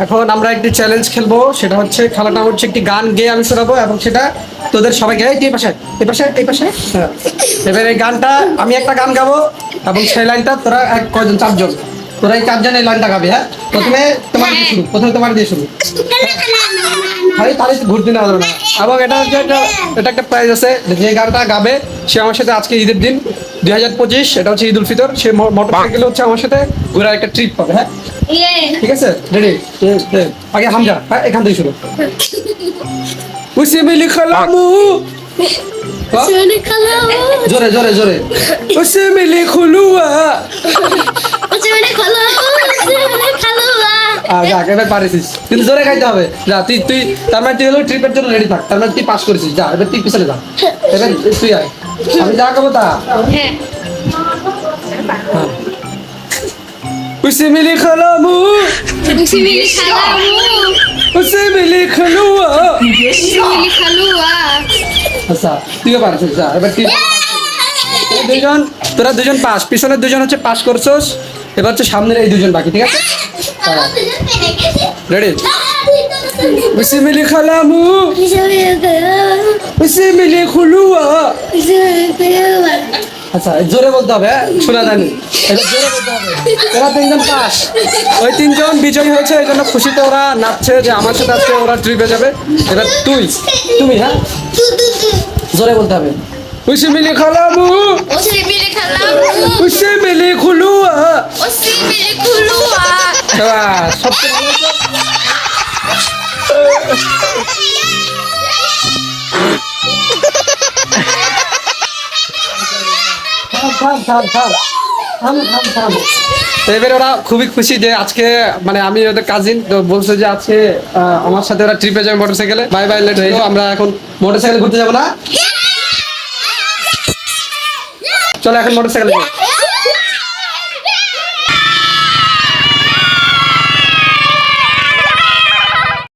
এখন আমরা একটি চ্যালেঞ্জ খেলবো, সেটা হচ্ছে খেলাটা হচ্ছে একটি গান গেয়ে আমি শোনাবো এবং সেটা তোদের সবাইকে এই পাশে এই পাশে এই পাশে হ্যাঁ। এবার এই গানটা আমি একটা গান গাবো এবং সেই লাইনটা তোরা এক কয়জন চারজন, তোরা এই চারজন এই লাইনটা গাবি। হ্যাঁ, প্রথমে তোমার দিয়ে শুরু। ভাই তাহলে ঘুরতে নেওয়া যাবে না। এবং এটা হচ্ছে এটা একটা প্রাইজ আছে, যে গানটা গাবে সে আমার সাথে আজকে ঈদের দিন 2025, এটা হচ্ছে ঈদ উল ফিতর, সে মোটরসাইকেল হচ্ছে আমার সাথে ঘোরার একটা ট্রিপ পাবে। হ্যাঁ ঠিক আছে, রেডি? আগে হামজা, হ্যাঁ এখান থেকে শুরু। উসে মিলি খালামু, জোরে জোরে জোরে। উসে মিলি খুলুয়া, যা এবার পারিস, কিন্তু জোরে গাইতে হবে। যা তুই তুই তার মানে তুই হলো ট্রিপের জন্য রেডি থাক, তার মানে তুই পাস করেছিস। যা এবার তুই পিছনে যা, এবার তুই আয়, আমি যা করবো তা। উসে মিলি খালামু, উসে মিলি খুলুয়া। আচ্ছা তুইও পারছিস, যা এবার তুই দুজন, তোরা দুজন পাস, পিছনের দুজন হচ্ছে পাস করছস, এবার হচ্ছে সামনের এই দুজন বাকি। ঠিক আছে, রেডি? উসে মিলি খালামু, উসে মিলি খুলুয়া। আচ্ছা জোরে বলতে হবে, শোনা জানি, এটা জোরে বলতে হবে। এরা তিনজন পাস, ওই তিনজন বিজয়ী হয়েছে, এই জন্য খুশিতে ওরা নাচছে যে আমার সাথে আজকে ওরা ট্রিপে যাবে। এবার তুমি হ্যাঁ জোরে বলতে হবে। উসে মিলি খালামু, উসে মিলি খুলুয়া। সবচেয়ে ভালো হচ্ছে এবারে ওরা খুবই খুশি যে আজকে মানে আমি ওদের কাজিন, তো বলছে যে আজকে আমার সাথে ওরা ট্রিপে যাবে মোটরসাইকেলে। বাই বাই, লেট হয়ে যাবো, আমরা এখন মোটরসাইকেল ঘুরতে যাবো না। চলো এখন মোটরসাইকেলে যাবো।